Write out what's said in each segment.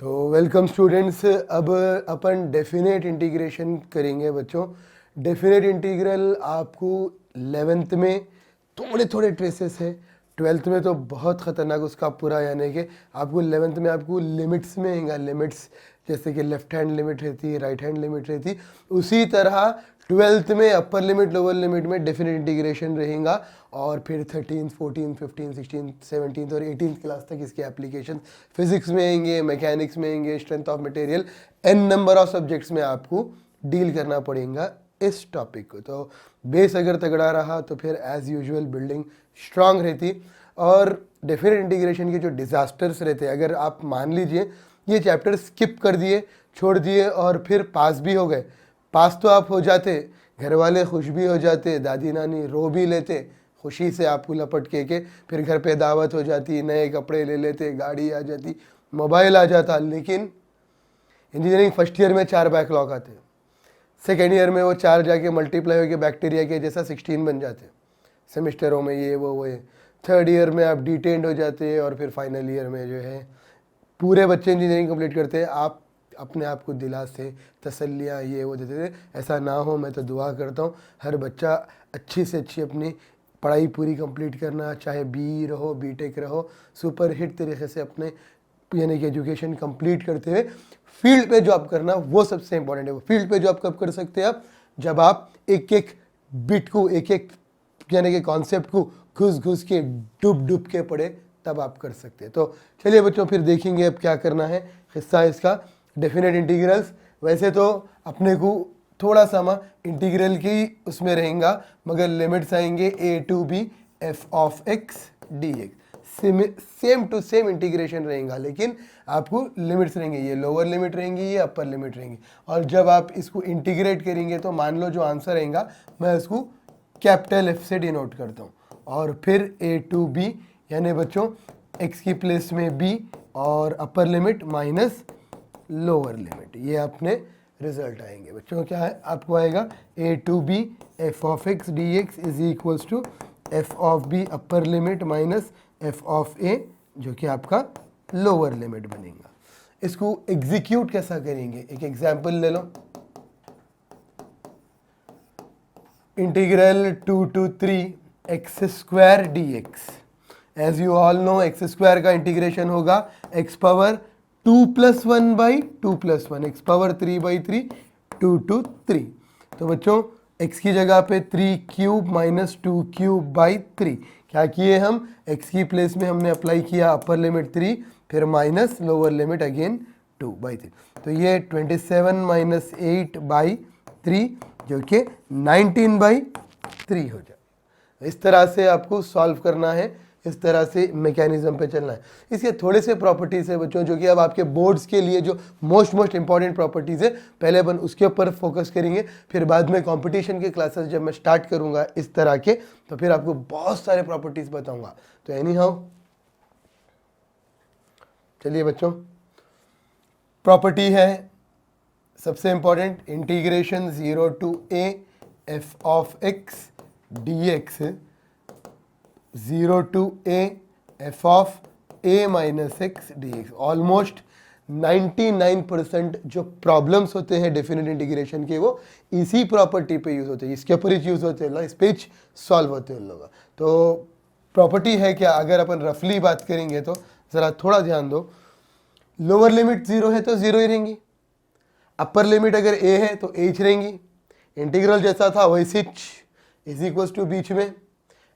तो welcome students. अब अपन definite integration करेंगे बच्चों। डेफिनेट इंटीग्रल आपको 11th में थोड़े थोड़े ट्रेसेस है, 12th में तो बहुत ख़तरनाक उसका पूरा, यानी कि आपको 11th में आपको लिमिट्स में आएगा। लिमिट्स जैसे कि लेफ्ट हैंड लिमिट रहती है, राइट हैंड लिमिट रहती है, उसी तरह 12th में अपर लिमिट लोअर लिमिट में डेफिनेट इंटीग्रेशन रहेगा। और फिर 13th 14th 15th 16th 17th और 18th क्लास तक इसके एप्लीकेशन फिजिक्स में आएंगे, मैकेनिक्स में आएंगे, strength of material, n number of subjects में आपको डील करना पड़ेगा इस टॉपिक को। तो बेस अगर तगड़ा रहा तो फिर एज यूजुअल बिल्डिंग स्ट्रांग रहती। और डेफिनेट इंटीग्रेशन के जो डिजास्टर्स रहते हैं, अगर आप मान लीजिए ये चैप्टर स्किप कर दिए, छोड़ दिए और फिर पास भी हो गए, पास तो आप हो जाते, घर वाले खुश भी हो जाते, दादी नानी रो भी लेते खुशी से आपको लपट के फिर घर पे दावत हो जाती, नए कपड़े ले लेते, गाड़ी आ जाती, मोबाइल आ जाता। लेकिन इंजीनियरिंग फर्स्ट ईयर में 4 बैकलॉग आते, सेकेंड ईयर में वो 4 जाके मल्टीप्लाई होकर बैक्टीरिया के जैसा 16 बन जाते सेमिस्टरों में, ये वो ये। थर्ड ईयर में आप डिटेंड हो जाते हैं और फिर फाइनल ईयर में जो है पूरे बच्चे इंजीनियरिंग कंप्लीट करते हैं। आप अपने आप को दिलासे तसल्लियाँ ये वो देते थे। ऐसा ना हो, मैं तो दुआ करता हूँ हर बच्चा अच्छी से अच्छी अपनी पढ़ाई पूरी कंप्लीट करना, चाहे बी रहो बीटेक रहो, सुपर हिट तरीके से अपने यानी कि एजुकेशन कंप्लीट करते हुए फील्ड पे जॉब करना, वो सबसे इंपॉर्टेंट है। वो फील्ड पे जॉब कब कर सकते हैं आप? जब आप एक एक बिट को, एक एक यानी कि कॉन्सेप्ट को घुस घुस के डूब डूब के पढ़े, तब आप कर सकते हैं। तो चलिए बच्चों फिर देखेंगे अब क्या करना है। हिस्सा इसका डेफिनेट इंटीग्रल्स। वैसे तो अपने को थोड़ा सा इंटीग्रल की उसमें रहेगा, मगर लिमिट्स आएंगे a to b f of x dx, same to same integration रहेगा, लेकिन आपको लिमिट्स रहेंगे, ये लोअर लिमिट रहेंगी, ये अपर लिमिट रहेंगी। और जब आप इसको इंटीग्रेट करेंगे तो मान लो जो आंसर रहेगा मैं उसको कैपिटल F से डिनोट करता हूँ, और फिर a टू b यानी बच्चों x की प्लेस में b और अपर लिमिट माइनस लोअर लिमिट, ये अपने रिजल्ट आएंगे बच्चों। क्या है आपको आएगा a to b f of x dx is equals to f of b upper limit minus f of a जो कि आपका लोअर लिमिट बनेगा। इसको एग्जीक्यूट कैसा करेंगे, एक एग्जांपल ले लो। Integral 2 to 3 x square dx, as you all know x square का इंटीग्रेशन होगा x power 2 + 1 by 2 + 1, x power 3/3 2 to 3। तो बच्चों x की जगह पे 3 क्यूब माइनस 2 क्यूब बाई 3, क्या किए हम, x की प्लेस में हमने अप्लाई किया अपर लिमिट 3, फिर माइनस लोअर लिमिट अगेन 2/3। तो ये 27 माइनस 8/3 जो कि 19/3 हो जाए। इस तरह से आपको सॉल्व करना है, इस तरह से मैकेनिज्म पे चलना है। इसके थोड़े से प्रॉपर्टीज है बच्चों जो कि अब आपके बोर्ड्स के लिए जो मोस्ट इंपॉर्टेंट प्रॉपर्टीज है, पहले अपन उसके ऊपर फोकस करेंगे, फिर बाद में कंपटीशन के क्लासेस जब मैं स्टार्ट करूंगा इस तरह के, तो फिर आपको बहुत सारे प्रॉपर्टीज बताऊंगा। तो एनी हाउ चलिए बच्चों, प्रॉपर्टी है सबसे important, integration 0 to a f of x dx 0 to a f of a minus x dx। Almost 99% जो प्रॉब्लम्स होते हैं डेफिनेट इंटीग्रेशन के वो इसी प्रॉपर्टी पे यूज होते हैं, इसके ऊपर ही यूज होते हैं, इस पेज सॉल्व होते हैं उन लोगों। तो प्रॉपर्टी है क्या, अगर अपन रफली बात करेंगे तो ज़रा थोड़ा ध्यान दो। लोअर लिमिट 0 है तो 0 ही रहेंगी, अपर लिमिट अगर a है तो h रहेंगी, इंटीग्रल जैसा था वैसे इज इक्वल्स टू बीच में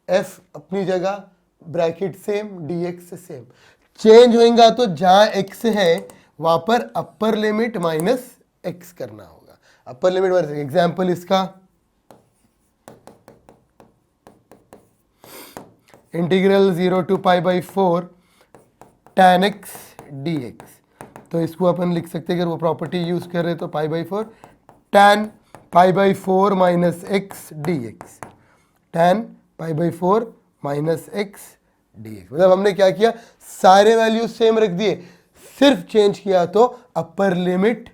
f अपनी जगह, bracket same, dx same. Change होएगा तो जहां x है वहां पर अपर लिमिट माइनस x करना होगा, अपर लिमिट माइनस। एग्जाम्पल इसका integral 0 to π/4 tan x dx, तो इसको अपन लिख सकते हैं, अगर वो प्रॉपर्टी यूज कर रहे तो π/4 tan π/4 minus x dx, tan π/4 minus x dx। मतलब हमने क्या किया, सारे वैल्यू सेम रख दिए, सिर्फ चेंज किया तो अपर लिमिट,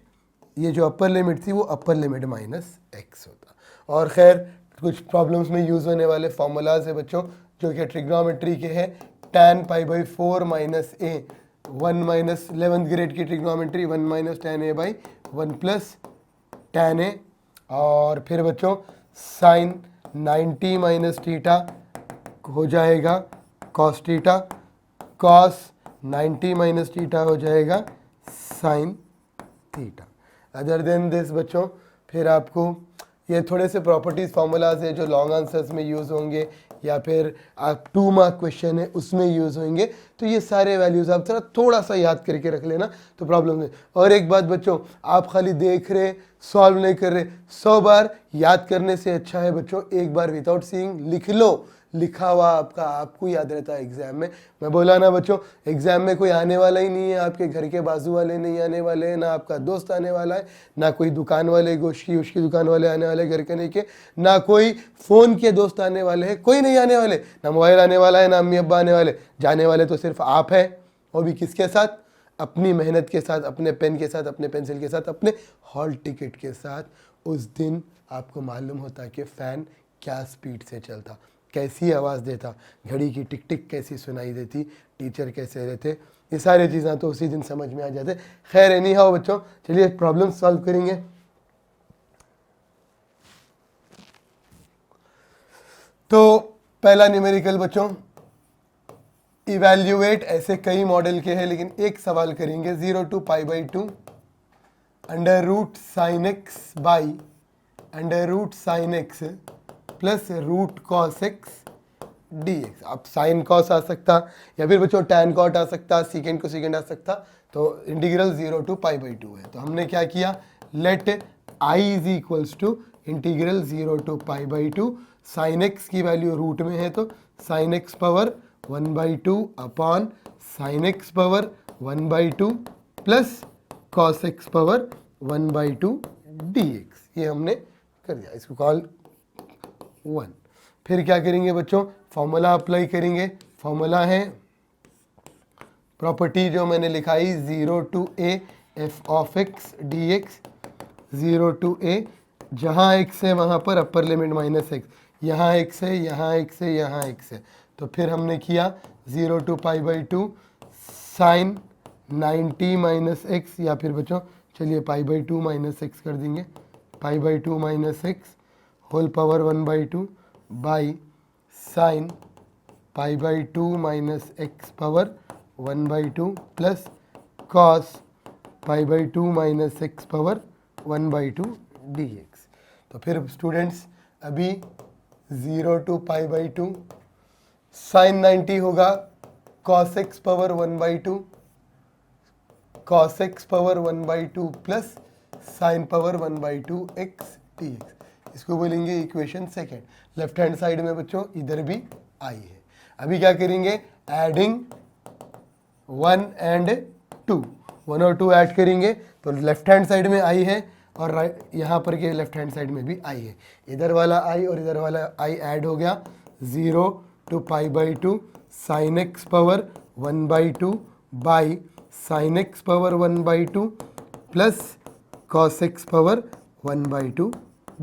ये जो अपर लिमिट थी वो अपर लिमिट माइनस x होता। और खैर कुछ प्रॉब्लम्स में यूज होने वाले फॉर्मूलाज है बच्चों जो कि ट्रिग्नोमेट्री के हैं। tan π/4 minus a 1 minus 11th grade की trigonometry 1 minus tan a by 1 plus tan a, और फिर बच्चों साइन 90 माइनस थीटा हो जाएगा cos theta, cos 90 minus theta हो जाएगा sine theta. Other than this बच्चों फिर आपको ये थोड़े से प्रॉपर्टीज़ फार्मूलाज है जो लॉन्ग आंसर्स में यूज़ होंगे या फिर आप 2 मार्क क्वेश्चन है उसमें यूज़ होंगे, तो ये सारे वैल्यूज़ आप थोड़ा सा याद करके रख लेना तो प्रॉब्लम नहीं। और एक बात बच्चों, आप खाली देख रहे सॉल्व नहीं कर रहे, 100 बार याद करने से अच्छा है बच्चों एक बार विदाउट सीइंग लिख लो, लिखा हुआ आपको याद रहता है एग्जाम में। मैं बोला ना बच्चों, एग्जाम में कोई आने वाला ही नहीं है, आपके घर के बाजू वाले नहीं आने वाले हैं, ना आपका दोस्त आने वाला है, ना कोई दुकान वाले गोश्त की उसकी दुकान वाले आने वाले घर के नहीं के, ना कोई फ़ोन के दोस्त आने वाले हैं, कोई नहीं आने वाले, ना मोबाइल आने वाला है, ना अम्मी अब्बा आने वाले, जाने वाले तो सिर्फ आप हैं, वो भी किसके साथ? अपनी मेहनत के साथ, अपने पेन के साथ, अपने पेंसिल के साथ, अपने हॉल टिकट के साथ। उस दिन आपको मालूम होता कि फ़ैन क्या स्पीड से चलता, कैसी आवाज़ देता, घड़ी की टिक टिक कैसी सुनाई देती, टीचर कैसे रहते, ये सारी चीज़ें तो उसी दिन समझ में आ जाते। खैर एनी हाउ बच्चों, चलिए प्रॉब्लम सॉल्व करेंगे। तो पहला न्यूमेरिकल बच्चों, इवैल्यूएट, ऐसे कई मॉडल के हैं लेकिन एक सवाल करेंगे, 0 to π/2 under root sine x by under root sine x plus root cos x d x. अब साइन कॉस आ सकता या फिर बच्चों टैन कॉट आ सकता, सीकेंड को सीकेंड आ सकता, तो इंटीग्रल 0 to π/2 है। तो हमने क्या किया, let I is equals to integral 0 to π/2, sine x की वैल्यू रूट में है तो sine x power 1/2 upon sine x power 1/2 plus cos x power 1/2 dx। ये हमने कर दिया, इसको कॉल 1। फिर क्या करेंगे बच्चों, फॉर्मूला अप्लाई करेंगे। फॉर्मूला है प्रॉपर्टी जो मैंने लिखाई 0 to a f of x dx, 0 to a, जहाँ x है वहाँ पर अपर लिमिट माइनस एक्स, यहाँ x है, यहाँ x है, यहाँ x है, तो फिर हमने किया 0 to π/2 साइन 90 माइनस एक्स, या फिर बच्चों चलिए π/2 माइनस एक्स कर देंगे, π/2 minus x whole power 1/2 by sine π/2 minus x power 1/2 plus cos π/2 minus x power 1/2 dx। तो फिर स्टूडेंट्स अभी 0 to π/2 साइन 90 होगा cos x power 1/2 cos x power 1/2 plus sine power 1/2 x dx। इसको बोलेंगे equation second. Left hand side में बच्चों इधर भी आई है। अभी क्या करेंगे, एडिंग 1 and 2, 1 और 2 ऐड करेंगे तो लेफ्ट हैंड साइड में आई है और राइट यहाँ पर के लेफ्ट हैंड साइड में भी आई है, इधर वाला आई और इधर वाला आई ऐड हो गया, 0 to π/2 sine x power 1/2 by sine x power 1/2 plus cos x power 1/2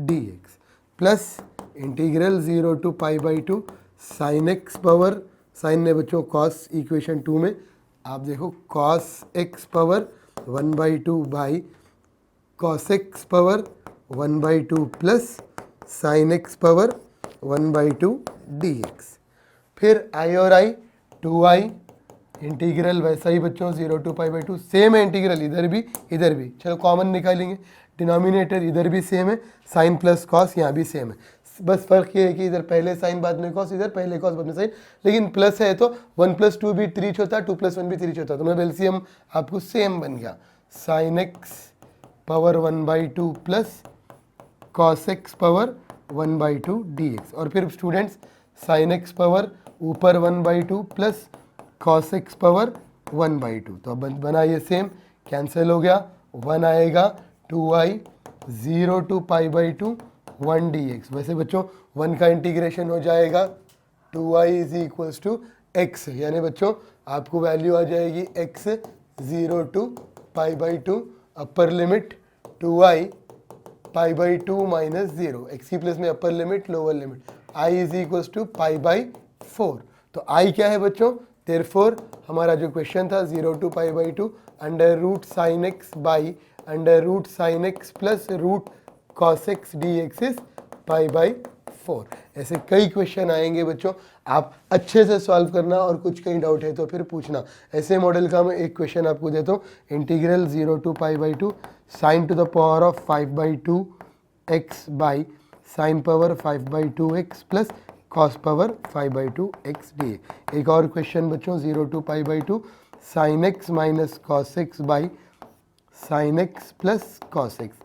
dx plus integral 0 to π/2 sine x power, sine ने बच्चों कॉस, इक्वेशन 2 में आप देखो cos x power 1/2 by cos x power 1/2 plus sine x power 1/2 dx। फिर आई और आई 2i, integral वैसा ही बच्चों 0 to π/2 same है, इंटीग्रल इधर भी, चलो कॉमन निकालेंगे, डिनोमिनेटर इधर भी सेम है, साइन प्लस कॉस यहाँ भी सेम है, बस फर्क ये है कि इधर पहले साइन बाद में कॉस, इधर पहले कॉस बाद में साइन, लेकिन प्लस है तो 1 + 2 भी 3 होता, 2 + 1 भी 3 होता, तो मतलब एलसीएम आपको सेम बन गया, sign x power 1/2 plus cos x power 1/2 dx। और फिर स्टूडेंट्स साइन एक्स पावर ऊपर 1/2 प्लस कॉस एक्स पावर 1/2, तो अब बना ये सेम, कैंसिल हो गया, 1 आएगा, 2i, 0 to π/2 1 dx। वैसे बच्चों 1 का इंटीग्रेशन हो जाएगा 2i is equals to x, यानी बच्चों आपको वैल्यू आ जाएगी x 0 to π/2 upper limit 2i π/2 minus 0, x की प्लेस में upper limit lower limit, i is equals to π/4। तो i क्या है बच्चों, देयरफॉर हमारा जो क्वेश्चन था 0 to π/2 under root sine x by under root sine x plus root cos x d x is π/4। ऐसे कई क्वेश्चन आएंगे बच्चों, आप अच्छे से सॉल्व करना और कुछ कहीं डाउट है तो फिर पूछना। ऐसे मॉडल का मैं एक क्वेश्चन आपको देता हूँ, integral 0 to π/2 sine to the power of 5/2 x by sine power 5/2 x plus cos power 5/2 x d. एक और क्वेश्चन बच्चों 0 to π/2 sine x minus cos x by sine x plus cos x.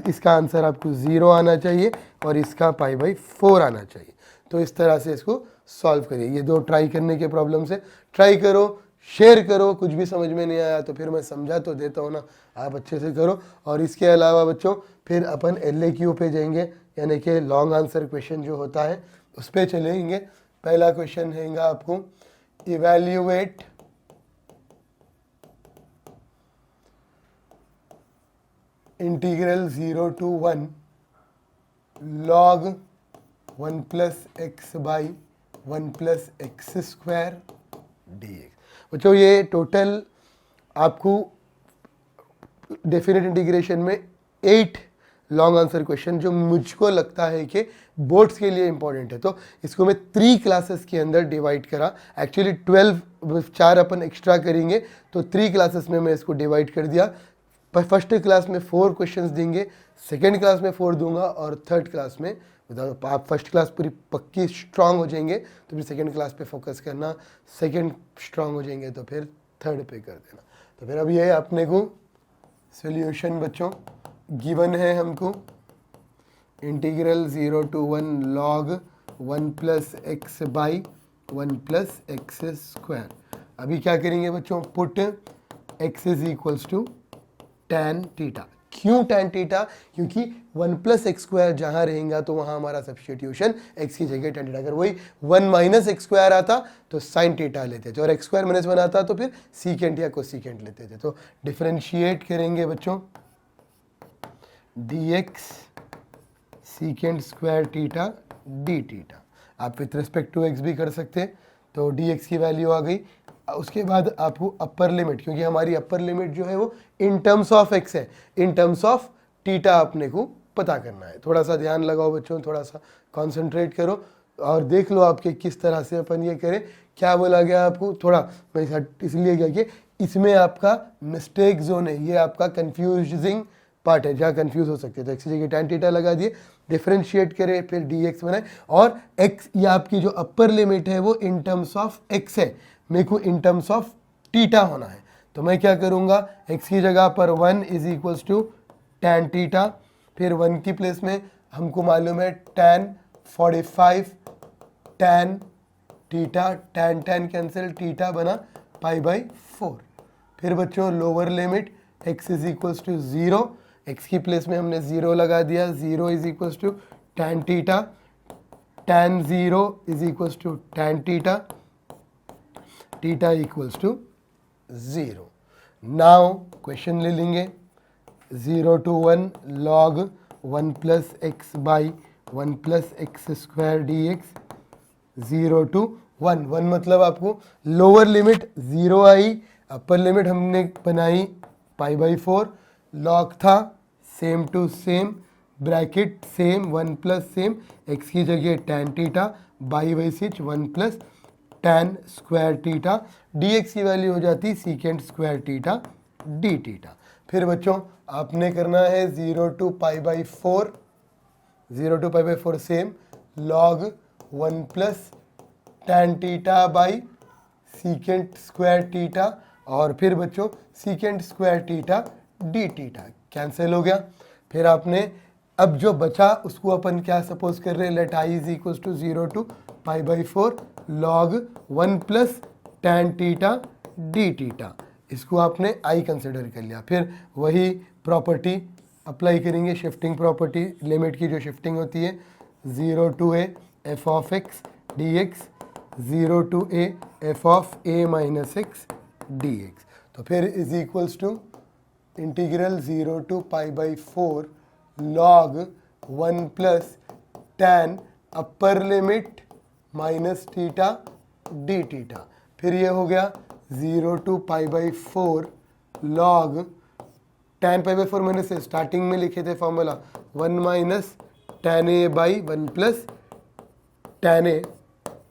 इसका answer आपको 0 आना चाहिए और इसका π/4 आना चाहिए। तो इस तरह से इसको सॉल्व करिए। ये दो ट्राई करने के प्रॉब्लम से ट्राई करो, शेयर करो। कुछ भी समझ में नहीं आया तो फिर मैं समझा तो देता हूँ ना, आप अच्छे से करो। और इसके अलावा बच्चों फिर अपन LAQ पे जाएंगे, यानी कि लॉन्ग आंसर क्वेश्चन जो होता है उस पर चलेंगे। पहला क्वेश्चन रहेगा आपको, evaluate integral 0 to 1 log 1 plus x by 1 plus x square dx। बच्चों ये टोटल आपको डेफिनेट इंटीग्रेशन में 8 लॉन्ग आंसर क्वेश्चन जो मुझको लगता है कि बोर्ड्स के लिए इंपॉर्टेंट है, तो इसको मैं 3 क्लासेस के अंदर डिवाइड करा। एक्चुअली 12 4 अपन एक्स्ट्रा करेंगे तो 3 क्लासेस में मैं इसको डिवाइड कर दिया। फर्स्ट क्लास में 4 क्वेश्चंस देंगे, सेकेंड क्लास में 4 दूंगा और थर्ड क्लास में, मतलब आप फर्स्ट क्लास पूरी पक्की स्ट्रांग हो जाएंगे तो फिर सेकेंड क्लास पे फोकस करना, सेकेंड स्ट्रांग हो जाएंगे तो फिर थर्ड पे कर देना। तो फिर अब ये अपने को सोल्यूशन बच्चों गिवन है हमको, integral 0 to 1 log 1 plus x by 1 plus x square. अभी क्या करेंगे बच्चों, put x is equals to tan theta. क्यों tan थीटा? क्योंकि 1 plus x स्क्वायर जहां रहेगा तो वहां हमारा सब्स्टिट्यूशन x की जगह tan थीटा। अगर वही 1 minus x स्क्वायर आता तो sin थीटा लेते थे, और x स्क्वायर माइनस 1 आता तो फिर सीकेंट या कोसीकेंट लेते थे। तो डिफरेंशिएट करेंगे बच्चों, dx secant square theta d theta. आप विथ रिस्पेक्ट टू x भी कर सकते हैं, तो dx की वैल्यू आ गई। उसके बाद आपको अपर लिमिट, क्योंकि हमारी अपर लिमिट जो है वो इन टर्म्स ऑफ x है, इन टर्म्स ऑफ थीटा अपने को पता करना है। थोड़ा सा ध्यान लगाओ बच्चों, थोड़ा सा कंसंट्रेट करो और देख लो आपके किस तरह से अपन ये करें। क्या बोला गया आपको, थोड़ा मैं इसलिए क्या कि इसमें आपका मिस्टेक जोन है, ये आपका कंफ्यूजिंग पार्ट है जहाँ कंफ्यूज हो सकते हैं। तो एक्स की जगह tan थीटा लगा दिए, डिफरेंशिएट करें, फिर dx बनाए, और x ये आपकी जो अपर लिमिट है वो इन टर्म्स ऑफ x है, मेरे को इन टर्म्स ऑफ थीटा होना है। तो मैं क्या करूँगा, x की जगह पर 1 is equals to tan theta, फिर 1 की प्लेस में हमको मालूम है tan 45 tan theta, tan cancel, theta बना π/4। फिर बच्चों lower limit x is equals to 0, x की प्लेस में हमने 0 लगा दिया, 0 is equals to tan theta, tan 0 is equals to tan theta, theta equals to 0। Now question ले लेंगे, 0 to 1 log 1 plus x by 1 plus x square dx। 0 to 1, 1 मतलब आपको lower limit 0 आई, upper limit हमने बनाई π/4, लॉग था same to same, bracket same, 1 plus same, x की जगह tan theta by by सिच 1 plus tan square theta, dx की value हो जाती secant square theta d theta. फिर बच्चों आपने करना है 0 to π/4, 0 to π/4 same, log 1 plus tan theta by secant square theta, और फिर बच्चों secant square theta d theta cancel हो गया। फिर आपने अब जो बचा उसको अपन क्या सपोज कर रहे हैं, let i is equals to 0 to π/4 log 1 plus tan theta d theta, इसको आपने i कंसिडर कर लिया। फिर वही प्रॉपर्टी अप्लाई करेंगे, शिफ्टिंग प्रॉपर्टी, लिमिट की जो शिफ्टिंग होती है, 0 to a f of x dx, 0 to a f of a minus x dx। तो फिर is equals to integral 0 to π/4 log 1 plus tan upper limit minus theta d theta. फिर ये हो गया 0 to π/4 log tan π/4 मैंने से starting में लिखे थे formula 1 minus tan a/1 plus tan a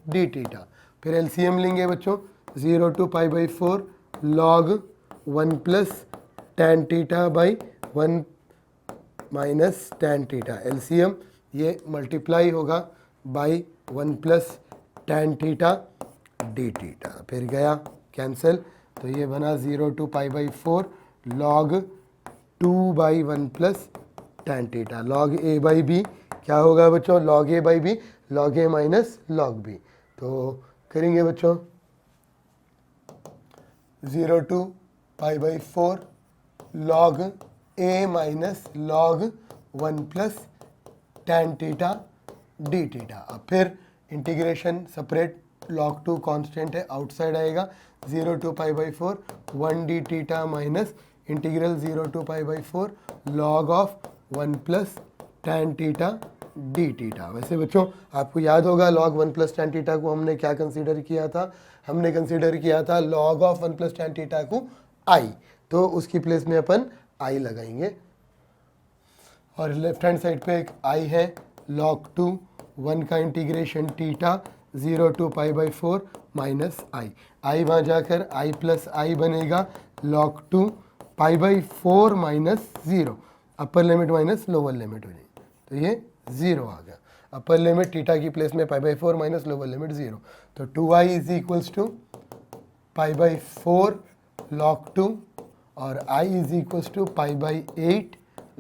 d theta. फिर एलसीएम लेंगे बच्चों 0 to π/4 log 1 plus tan θ/1 minus tan theta. LCM ये मल्टीप्लाई होगा by 1 plus tan theta d theta. फिर गया कैंसिल, तो ये बना 0 to π/4 log 2/1 plus tan theta. log a/b क्या होगा बच्चों? log a/b log a minus log b। तो करेंगे बच्चों 0 to π/4 log a minus log 1 plus tan theta d theta. अब फिर इंटीग्रेशन सेपरेट, log 2 कांस्टेंट है, आउटसाइड आएगा 0 to π/4 1 d theta minus integral 0 to π/4 log of 1 plus tan theta d theta. वैसे बच्चों आपको याद होगा log 1 प्लस tan थीटा को हमने क्या कंसीडर किया था? हमने कंसीडर किया था log of 1 plus tan theta को i, तो उसकी प्लेस में अपन i लगाएंगे। और लेफ्ट हैंड साइड पे एक i है, log 2 1 का integration theta 0 to π/4 minus i वहाँ जाकर i प्लस i बनेगा log 2 π/4 minus 0, upper limit minus lower limit हो जाएगी, तो ये 0 आ गया। अपर लिमिट थीटा की प्लेस में π/4 माइनस लोअर लिमिट 0, तो 2i is equals to π/4 log 2 और i is equals to π/8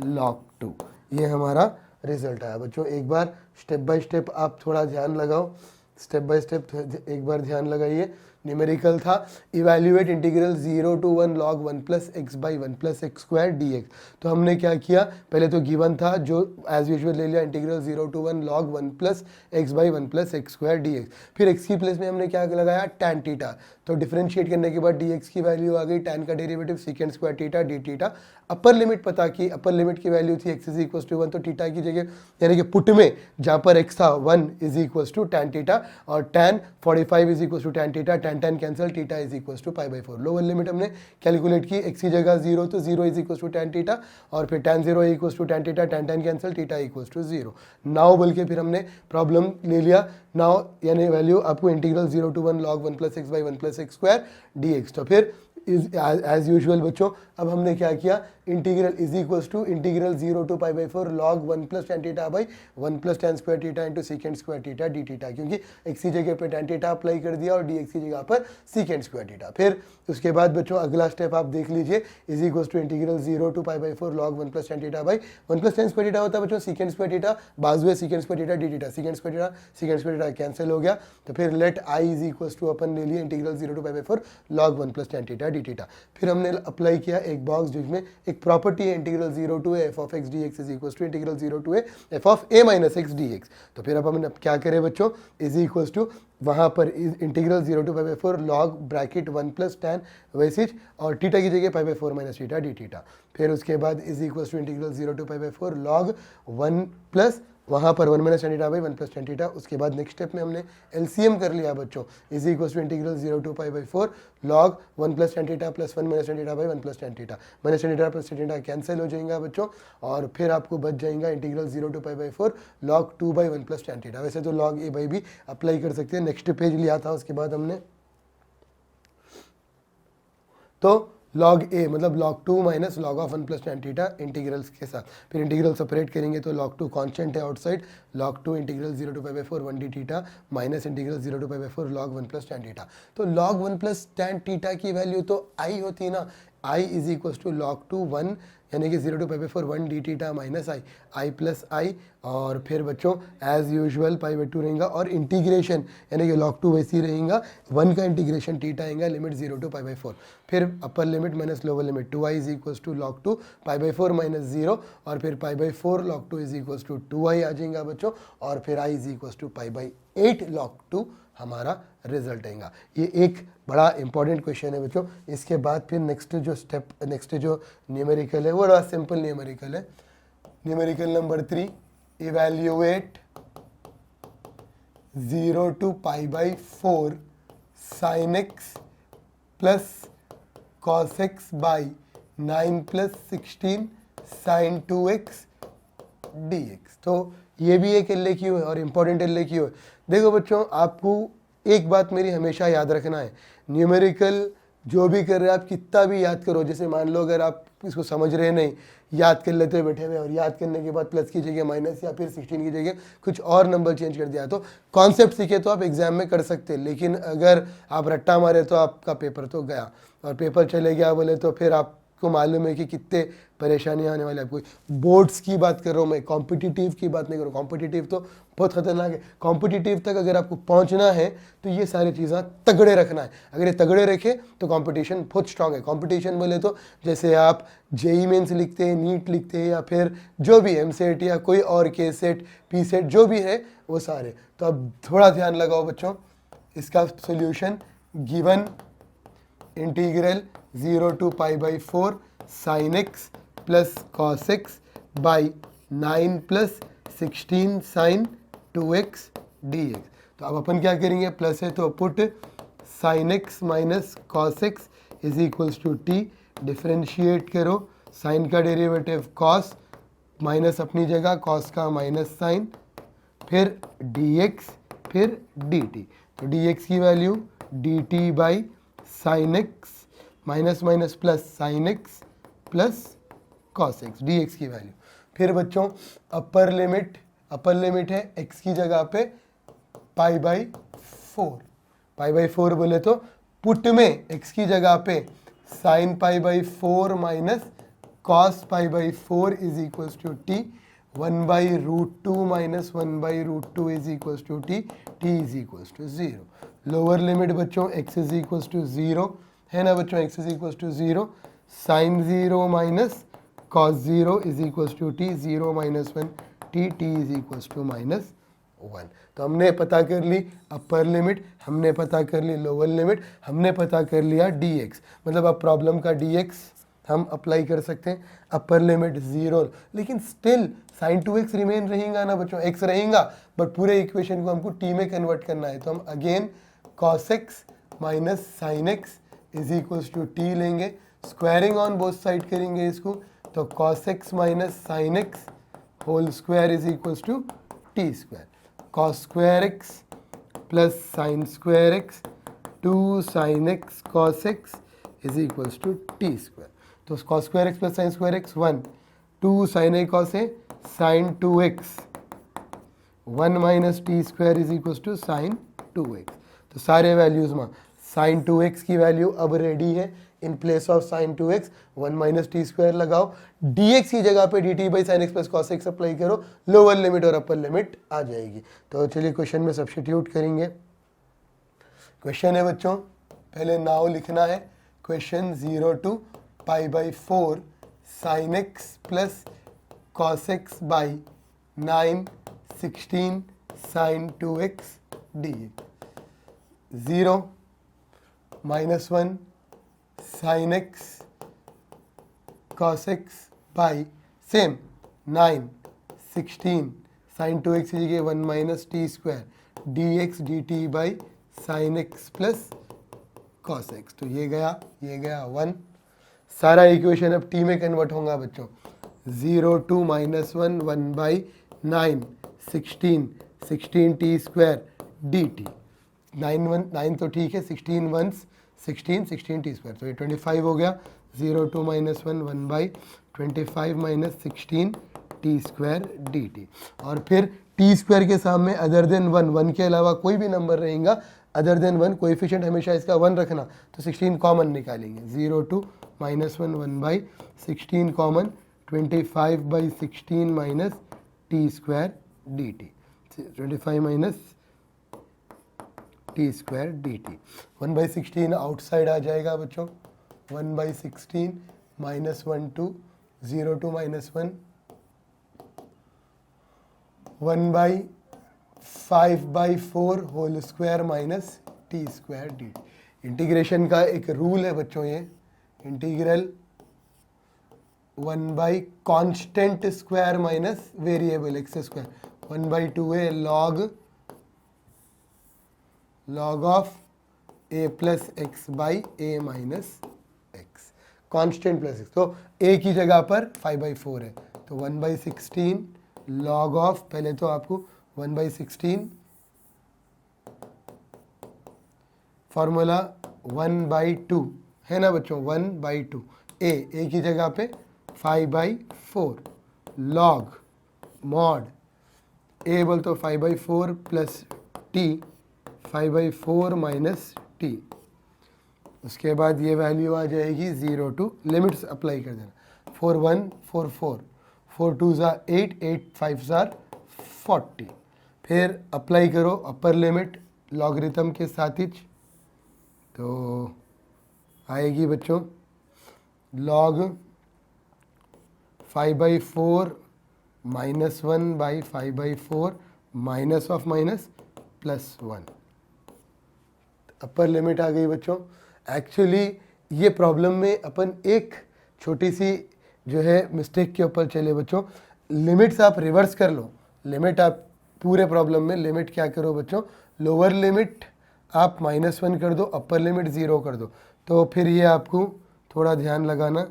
log 2। ये हमारा रिजल्ट आया बच्चों। एक बार स्टेप बाय स्टेप आप थोड़ा ध्यान लगाओ, स्टेप बाय स्टेप एक बार ध्यान लगाइए। न्यूमेरिकल था evaluate integral 0 to 1 log 1 plus x by 1 plus x square d x. तो हमने क्या किया, पहले तो गिवन था जो एज यूजुअल ले लिया integral 0 to 1 log 1 plus x by 1 plus x square d x. फिर एक्स की प्लेस में हमने क्या लगाया, tan थीटा। तो डिफरेंशिएट करने के बाद डी एक्स की वैल्यू आ गई, tan का derivative सीकेंड square theta d theta. Upper limit पता की, अपर लिमिट की वैल्यू थी एक्स इज इक्वल टू 1, तो थीटा की जगह यानी कि पुट में जहाँ पर एक्स था 1 is equal to tan theta और tan 45 is equal to tan theta, tan cancel, theta is equal to π/4। Lower limit हमने कैलकुलेट की, एक्स की जगह 0, तो 0 is equal to tan theta और फिर tan 0 equal to tan theta, tan cancel, theta equal to 0। Now बोल के फिर हमने प्रॉब्लम ले लिया। नाउ यानी वैल्यू आपको integral 0 to 1 log 1 plus x by 1 plus x square d x. तो फिर एज यूजुअल बच्चों अब हमने क्या किया, integral is equals to integral 0 to π/4 log 1 plus tan theta by 1 plus tan square theta into secant square theta d theta, क्योंकि x की जगह पे tan थीटा अप्लाई कर दिया और डी एक्स की जगह पर सीकेंड स्क्वायर थीटा। फिर उसके बाद बच्चों अगला स्टेप आप देख लीजिए, is equals to integral 0 to π/4 log 1 plus tan theta by 1 plus tan square theta होता है बच्चों सीकेंड स्क्वायर थीटा, बाजू है secant square theta d theta, secant square theta cancel हो गया। तो फिर let I is equals to अपन ले लिए integral 0 to π/4 log 1 plus tan theta d theta. फिर हमने अप्लाई किया एक बॉक्स जिसमें एक प्रॉपर्टी है integral 0 to a f of x dx is equals to integral 0 to a f of a minus x dx। तो फिर अब हमने क्या करें बच्चों, इज इक्वल्स टू वहाँ पर integral 0 to π/4 log bracket 1 plus tan वैसिज और थीटा की जगह π/4 माइनस थीटा डी थीटा। फिर उसके बाद is equals to integral 0 to π/4 log 1 plus वहाँ पर 1 minus tan theta by 1 plus tan theta. उसके बाद नेक्स्ट स्टेप में हमने एलसीएम कर लिया बच्चों, is equals to integral 0 to π/4 log 1 plus tan theta plus 1 minus tan theta by 1 plus tan theta. Minus tan theta plus tan theta cancel हो जाएगा बच्चों और फिर आपको बच जाएगा integral 0 to π/4 log 2/1 plus tan theta. वैसे तो log a बाई भी अप्लाई कर सकते हैं, नेक्स्ट पेज लिया था उसके बाद हमने। तो log a मतलब log 2 minus log of 1 plus tan theta integrals के साथ। फिर इंटीग्रल सेपरेट करेंगे तो log 2 कांस्टेंट है outside, log 2 integral 0 to π/4 1 d theta minus integral 0 to π/4 log 1 plus tan theta. तो log 1 प्लस tan थीटा की value तो i होती ना, i is equals to log 2 1 यानी कि 0 to π/4 1 d theta minus i plus i और फिर बच्चों एज यूजुअल π/2 रहेगा और इंटीग्रेशन यानी कि log 2 वैसे ही रहेगा, 1 का इंटीग्रेशन थीटा आएगा लिमिट 0 to π/4। फिर upper limit minus lower limit 2i is equals to log 2 π/4 minus 0 और फिर π/4 log 2 is equals to 2i आ जाएगा बच्चों और फिर i is equals to π/8 log 2 हमारा रिजल्ट आएगा। ये एक बड़ा इंपॉर्टेंट क्वेश्चन है बच्चों। इसके बाद फिर नेक्स्ट जो न्यूमेरिकल है वो बड़ा सिंपल न्यूमेरिकल है। Numerical number 3, evaluate 0 to π/4 sine x plus cos x by 9 plus 16 sine 2x dx। तो ये भी एक एल क्यू है और इम्पॉर्टेंट एल क्यू है। देखो बच्चों, आपको एक बात मेरी हमेशा याद रखना है, न्यूमेरिकल जो भी कर रहे हैं आप कितना भी याद करो, जैसे मान लो अगर आप इसको समझ रहे नहीं, याद कर लेते हुए बैठे हुए और याद करने के बाद प्लस की जगह माइनस या फिर 16 की जगह कुछ और नंबर चेंज कर दिया, तो कॉन्सेप्ट सीखे तो आप एग्जाम में कर सकते हैं, लेकिन अगर आप रट्टा मारे तो आपका पेपर तो गया, और पेपर चले गया बोले तो फिर आपको मालूम है कि कितने परेशानियां आने वाली। आपको बोर्ड्स की बात कर रहा हूँ मैं, कॉम्पिटिटिव की बात नहीं कर रहा हूँ। कॉम्पिटिटिव तो बहुत खतरनाक है। कॉम्पिटिटिव तक अगर आपको पहुंचना है तो ये सारी चीज़ें तगड़े रखना है। अगर ये तगड़े रखे तो कंपटीशन बहुत स्ट्रांग है। कंपटीशन बोले तो जैसे आप जेई मेंस लिखते हैं, नीट लिखते हैं, या फिर जो भी एमसेट या कोई और के सेट, पी सेट जो भी है वो सारे। तो अब थोड़ा ध्यान लगाओ बच्चों, इसका solution given integral 0 to π/4 sin x plus cos x by 9 plus 16 sin 2x dx। तो अब अपन क्या करेंगे, प्लस है तो put sin x minus cos x is equals to t, differentiate करो, साइन का डेरिवेटिव cos माइनस अपनी जगह cos का माइनस साइन, फिर dx फिर dt। तो dx की वैल्यू dt by sine x minus minus plus sine x plus cos x dx की वैल्यू। फिर बच्चों अपर लिमिट है x की जगह पे π/4 बोले तो पुट में x की जगह पे sine π/4 minus cos π/4 is equals to t, 1/√2 minus 1/√2 is equals to t, t is equals to 0। Lower limit बच्चों x इज इक्वल्स टू 0 है ना बच्चों, x is equals to 0, sine 0 minus cos 0 is equals to t, 0 minus 1 t, t is equals to minus 1। तो हमने पता कर ली अपर limit, हमने पता कर ली लोअर लिमिट, हमने पता कर लिया dx। मतलब अब प्रॉब्लम का dx हम अप्लाई कर सकते हैं। अपर लिमिट 0, लेकिन स्टिल साइन 2x रिमेन रहेगा ना बच्चों, x रहेगा, बट पूरे इक्वेशन को हमको t में कन्वर्ट करना है। तो हम again cos x minus sine x is equals to t लेंगे, स्क्वायरिंग ऑन बोथ साइड करेंगे इसको, तो cos x minus sine x whole square is equals to t square, cos square x plus sine square x 2 sine x cos x is equals to t square. तो cos square x plus sine square x 1, 2 sine a cos a sine 2x, 1 minus t square is equals to sine 2x। तो सारे values में sign 2x की value अब ready है, in place of sine 2x 1 minus t square लगाओ, dx की जगह पे dt by sine x plus cos x apply करो, लोअर लिमिट और अपर लिमिट आ जाएगी। तो चलिए क्वेश्चन में सब्स्टिट्यूट करेंगे। क्वेश्चन है बच्चों, पहले नाउ लिखना है, question 0 to π/4 sine x plus cos x by 9 16 sine 2x dx, 0 minus 1 sine x cos x by same 9 16 sine 2x की जगह 1 minus t square dx dt by sine x plus cos x. तो ये गया 1, सारा equation अब t में convert होगा बच्चों, 0 2 minus 1 1 by 9 16 T square dt, 9 तो ठीक है, 16 1 16 टी स्क्वायर, तो ये 25 हो गया, 0 2 minus 1 1 by 25 minus 16 T square dt। और फिर टी स्क्वायर के सामने अदर देन 1 के अलावा कोई भी नंबर रहेगा अदर देन 1, कोएफिशिएंट हमेशा इसका 1 रखना, तो 16 कॉमन निकालेंगे, 0 2 minus 1 1 by 16 common 25 by 16 minus t square dt, 25 minus t square dt, 1 by 16 outside आ जाएगा बच्चों, 1 by 16 minus 1 2 0 2 minus 1 1 by 5/4 whole square minus t square d. Integration का एक रूल है बच्चों, ये integral 1 by constant square minus variable x square, 1/2 है log of a plus x by A minus x, constant plus x, तो ए की जगह पर 5/4 है, तो 1/16 लॉग ऑफ, पहले तो आपको 1/16 फॉर्मूला 1/2 है ना बच्चों, 1/2 ए की जगह पे 5/4 लॉग मॉड ए बोल तो 5/4 प्लस टी, 5/4 माइनस टी, उसके बाद ये वैल्यू आ जाएगी 0 टू, लिमिट्स अप्लाई कर देना, 4 1 4 4 4 2 8 8 5 40, फिर अप्लाई करो अपर लिमिट लॉगरिथम के साथ ही, तो आएगी बच्चों log 5/4 -1/5/4 minus of minus plus 1, upper limit आ गई बच्चों। एक्चुअली ये प्रॉब्लम में अपन एक छोटी सी जो है मिस्टेक के ऊपर चले बच्चों, लिमिट्स आप रिवर्स कर लो, लिमिट आप पूरे प्रॉब्लम में लिमिट क्या करो बच्चों, लोअर लिमिट आप -1 कर दो, अपर लिमिट 0 कर दो, तो फिर ये आपको थोड़ा ध्यान लगाना,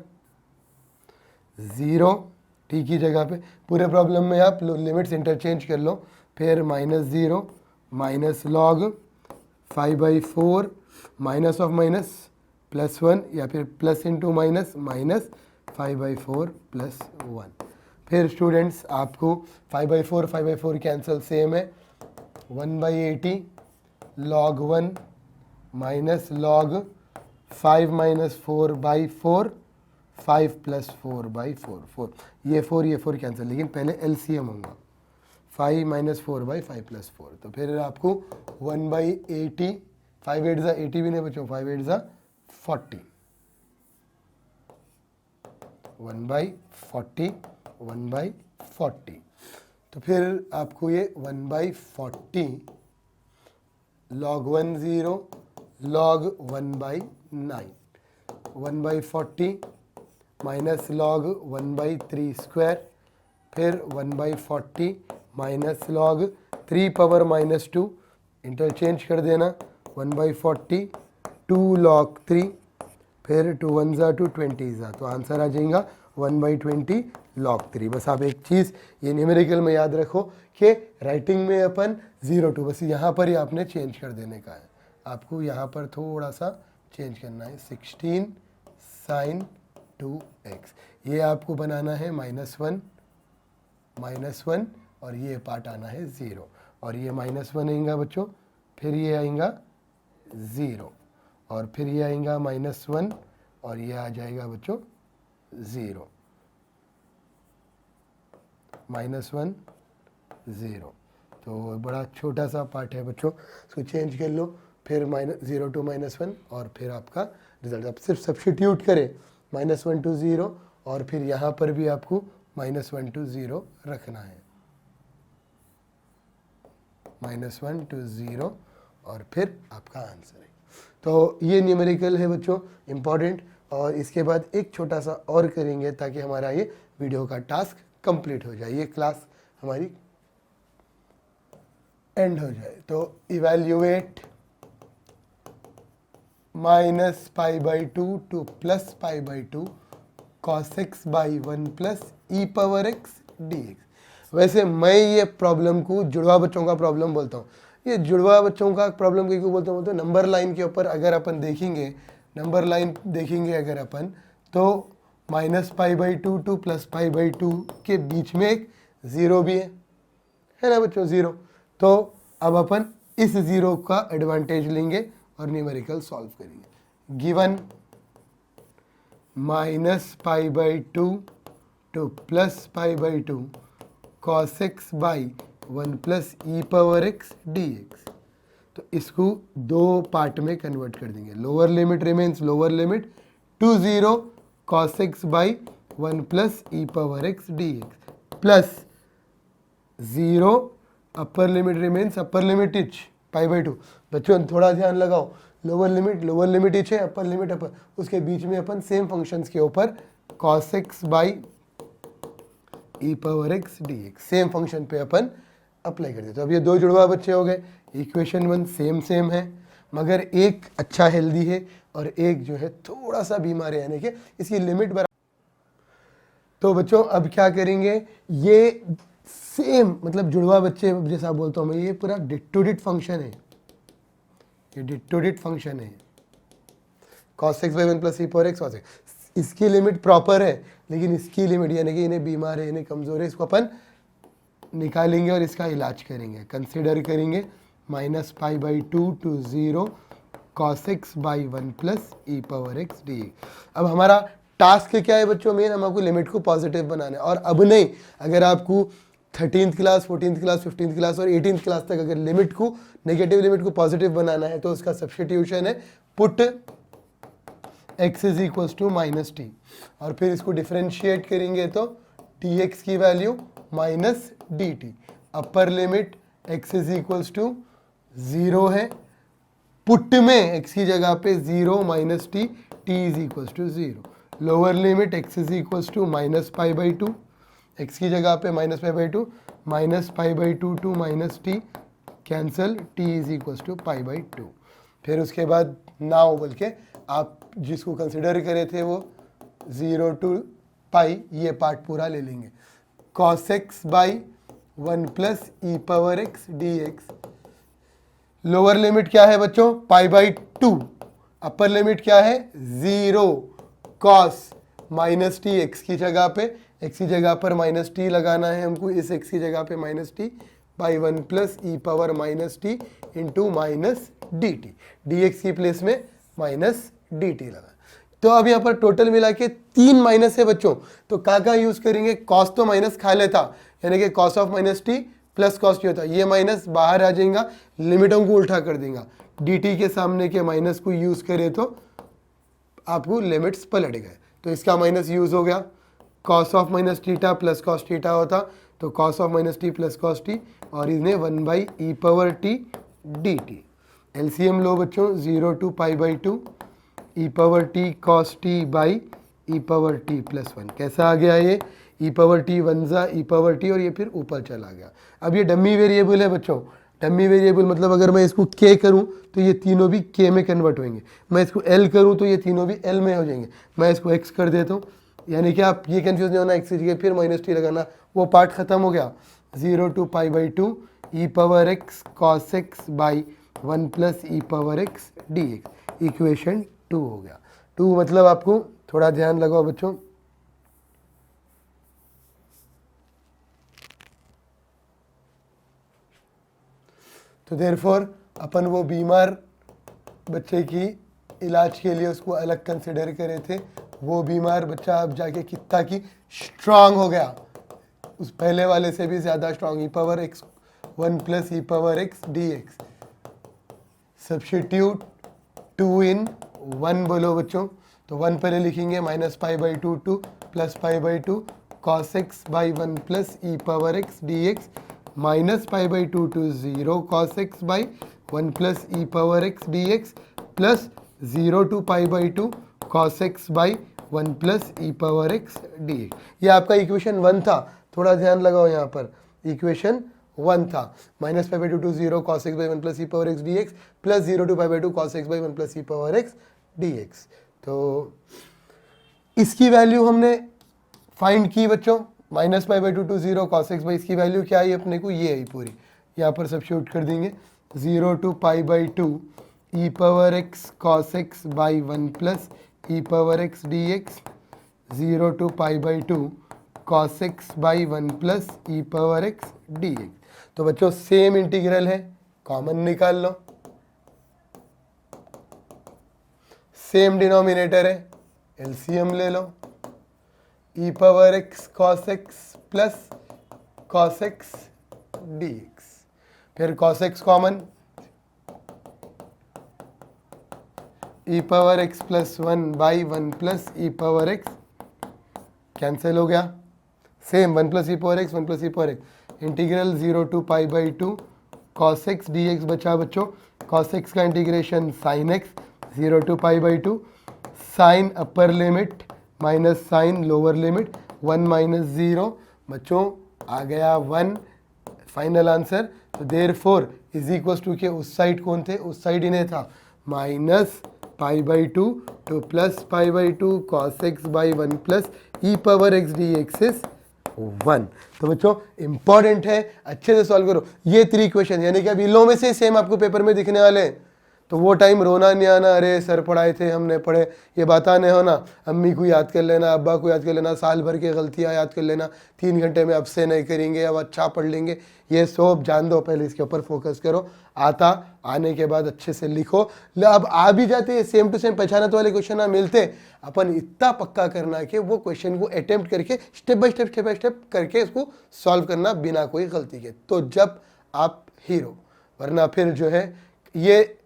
0 टी की जगह पे, पूरे प्रॉब्लम में आप लिमिट्स इंटरचेंज कर लो, फिर -0 minus log 5/4 minus of minus plus 1, या फिर plus into minus minus 5/4 plus 1, फिर स्टूडेंट्स आपको 5/4 कैंसिल सेम है, 1/80 log 1 minus log 5 minus 4/4 5 plus 4/4 4, ये 4 कैंसिल, लेकिन पहले एलसीएम होगा, 5 माइनस 4/5 प्लस 4, तो फिर आपको 1/80, 5 8 80 भी नहीं बच्चों, 5 8 40, 1/40 1/40, तो फिर आपको ये 1/40 log 1 0 log 1/9, 1/40 minus log 1/3 square, फिर 1/40 माइनस log 3 पावर -2, इंटरचेंज कर देना, 1/40 2 log 3, फिर 2 1 2 20, तो आंसर आ जाएगा 1/20 log 3। बस आप एक चीज़ ये न्यूमेरिकल में याद रखो कि राइटिंग में अपन 0 टू, बस यहाँ पर ही आपने चेंज कर देने का है, आपको यहाँ पर थोड़ा सा चेंज करना है, 16 sin 2x, ये आपको बनाना है -1 और ये पार्ट आना है 0, और ये -1 आएगा बच्चों, फिर ये आएगा 0, और फिर ये आएगा -1 और ये आ जाएगा बच्चों 0, -1 0, तो बड़ा छोटा सा पार्ट है बच्चों, इसको चेंज कर लो, फिर -0 टू -1, और फिर आपका रिजल्ट, आप सिर्फ सब्स्टिट्यूट करें -1 टू 0, और फिर यहाँ पर भी आपको -1 टू 0 रखना है, -1 टू 0, और फिर आपका आंसर है। तो ये न्यूमेरिकल है बच्चों इम्पॉर्टेंट, और इसके बाद एक छोटा सा और करेंगे ताकि हमारा ये वीडियो का टास्क कंप्लीट हो जाए, ये क्लास हमारी एंड हो जाए। तो evaluate -π/2 to +π/2 cos x by 1 plus e power x dx। वैसे मैं ये प्रॉब्लम को जुड़वा बच्चों का प्रॉब्लम बोलता हूँ, ये जुड़वा बच्चों का प्रॉब्लम क्यों बोलता हूँ, तो नंबर लाइन के ऊपर अगर अपन देखेंगे, नंबर लाइन देखेंगे अगर अपन, तो -π/2 टू +π/2 के बीच में एक 0 भी है ना बच्चों, 0, तो अब अपन इस 0 का एडवांटेज लेंगे और न्यूमेरिकल सॉल्व करेंगे। Given -π/2 to +π/2 cos x by 1 plus e power x dx, तो इसको दो पार्ट में कन्वर्ट कर देंगे, lower limit remains lower limit to 0 cos x by 1 plus e power x dx plus 0 upper limit remains upper limit is π/2। बच्चों थोड़ा ध्यान लगाओ, लोअर लिमिट इच है, अपर लिमिट अपर, उसके बीच में अपन सेम फंक्शंस के ऊपर cos x by e power x dx same function पे अपन अप्लाई कर देते। तो अब ये दो जुड़वा बच्चे हो गए, इक्वेशन 1 सेम है, मगर एक अच्छा हेल्दी है और एक जो है थोड़ा सा बीमार है, यानी कि इसकी लिमिट बराबर। तो बच्चों अब क्या करेंगे, ये सेम मतलब जुड़वा बच्चे जैसा बोलता हूँ मैं, ये पूरा डिट फंक्शन है, ये डिट फंक्शन है cos x by 1 plus e power x cos x। इसकी लिमिट प्रॉपर है, लेकिन इसकी लिमिट यानी कि इन्हें बीमार है, इन्हें कमज़ोर है, इसको अपन निकालेंगे और इसका इलाज करेंगे। कंसिडर करेंगे -π/2 to 0 cos x by 1 plus e power x d. अब हमारा टास्क क्या है बच्चों, मेन हमको लिमिट को पॉजिटिव बनाना है। और अब नहीं, अगर आपको 13th class 14th class 15th class और 18th क्लास तक अगर लिमिट को, नेगेटिव लिमिट को पॉजिटिव बनाना है, तो उसका सब्स्टिट्यूशन है put x is equals to -t, और फिर इसको डिफरेंशिएट करेंगे तो dx की value minus dt। Upper limit x is equals to 0 है, पुट में x की जगह पे 0 minus t, t is equals to 0। Lower limit x is equals to -π/2, x की जगह पे -π/2, -π/2 to -t cancel, t is equals to π/2। फिर उसके बाद नाउ बोल के आप जिसको कंसिडर करे थे वो 0 टू पाई, ये पार्ट पूरा ले लेंगे। cos x by 1 plus e power x d x. Lower limit क्या है बच्चों, π/2। अपर लिमिट क्या है 0 cos माइनस टी, एक्स की जगह पे, एक्स की जगह पर माइनस टी लगाना है हमको, इस एक्स की जगह पे minus T by 1 plus e power minus T into minus D T, D x की प्लेस में माइनस डी टी लगा। तो अब यहाँ पर टोटल मिला के 3 माइनस है बच्चों, तो का यूज करेंगे, कॉस तो माइनस खा लेता, यानी कि cos of minus t plus cos T होता, ये माइनस बाहर आ जाएगा, लिमिटों को उल्टा कर देगा, डी टी के सामने के माइनस को यूज करे तो आपको लिमिट्स पलट गए, तो इसका माइनस यूज हो गया। Cos of minus theta plus cos theta होता, तो cos of minus t plus cos t, और इसने 1 by e power t d t. LCM लो बच्चों, 0 to π/2 e power t cos t by e power t plus 1। कैसा आ गया ये, ई power T 1 जा ई पावर टी, और ये फिर ऊपर चला गया। अब ये डमी वेरिएबल है बच्चों, डमी वेरिएबल मतलब अगर मैं इसको k करूं तो ये तीनों भी k में कन्वर्ट होंगे, मैं इसको l करूं तो ये तीनों भी l में हो जाएंगे, मैं इसको x कर देता हूँ, यानी कि आप ये कंफ्यूज नहीं होना, x की जगह फिर माइनस टी लगाना, वो पार्ट खत्म हो गया। 0 to π/2 e power x cos x by 1 plus e power x d x, equation 2 हो गया। 2 मतलब आपको थोड़ा ध्यान लगाओ बच्चों, तो देयरफॉर अपन वो बीमार बच्चे की इलाज के लिए उसको अलग कंसिडर करे थे, वो बीमार बच्चा अब जाके कितना की स्ट्रांग हो गया, उस पहले वाले से भी ज़्यादा strong, e power x 1 plus e power x d x. Substitute 2 in 1 बोलो बच्चों, तो 1 पहले लिखेंगे -π/2 to plus π/2 cos x by 1 plus e power x d x, -π/2 to 0 cos x by 1 plus e power x d x, plus 0 to π/2 cos x by 1 plus e power x d x. ये आपका equation 1 था, थोड़ा ध्यान लगाओ यहाँ पर, equation 1 था, -π/2 to 0 cos x by 1 plus e power x d x, plus 0 to π/2 cos x by 1 plus e power x d x. तो इसकी वैल्यू हमने फाइंड की बच्चों, -π/2 टू 0 cos x बाई, इसकी वैल्यू क्या आई अपने को, ये आई पूरी, यहाँ पर सब्स्टिट्यूट कर देंगे। 0 to π/2 e power x cos x by 1 plus e power x d x, 0 to π/2 cos x by 1 plus e power x d x. तो बच्चों सेम इंटीग्रल है, कॉमन निकाल लो, सेम डिनोमिनेटर है, एलसीएम ले लो, e power x cos x plus cos x d x, फिर cos x common, e power x plus 1 by 1 plus e power x cancel हो गया, same 1 plus e power x 1 plus e power x, integral 0 to π/2 cos x d x बचा बच्चों, cos x का integration sin x, 0 to π/2 sine upper limit minus sine lower limit, 1 minus 0 बच्चों आ गया 1 final answer. तो therefore is equals to के उस side कौन थे, उस साइड इन्हें था, minus pi by two two plus pi by to cos x by one plus e power x d x is 1। तो बच्चों इंपॉर्टेंट है, अच्छे से सॉल्व करो ये 3 क्वेश्चन, यानी कि अब इन लोगों में से सेम आपको पेपर में दिखने वाले हैं। तो वो टाइम रोना नहीं आना, अरे सर पढ़ाए थे हमने पढ़े, ये बाता नहीं होना। अम्मी को याद कर लेना, अब्बा को याद कर लेना, साल भर की गलतियां याद कर लेना, 3 घंटे में अब से नहीं करेंगे, अब अच्छा पढ़ लेंगे, ये सब जान दो। पहले इसके ऊपर फोकस करो, आने के बाद अच्छे से लिखो। अब आ भी जाते सेम टू सेम पहचानत वाले क्वेश्चन ना मिलते, अपन इतना पक्का करना कि वो क्वेश्चन को अटेम्प्ट करके स्टेप बाय स्टेप करके इसको सॉल्व करना बिना कोई गलती के, तो जब आप हीरो। वरना फिर जो है ये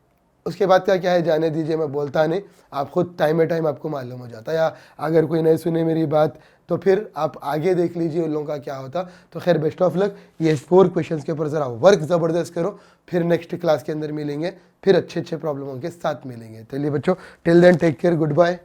उसके बाद का क्या है जाने दीजिए, मैं बोलता नहीं, आप खुद टाइम टाइम आपको मालूम हो जाता है। या अगर कोई नहीं सुने मेरी बात तो फिर आप आगे देख लीजिए उन लोगों का क्या होता। तो खैर बेस्ट ऑफ लक, ये 4 क्वेश्चंस के ऊपर ज़रा वर्क ज़बरदस्त करो, फिर नेक्स्ट क्लास के अंदर मिलेंगे, फिर अच्छे प्रॉब्लमों के साथ मिलेंगे। चलिए बच्चों, till then take care, good bye.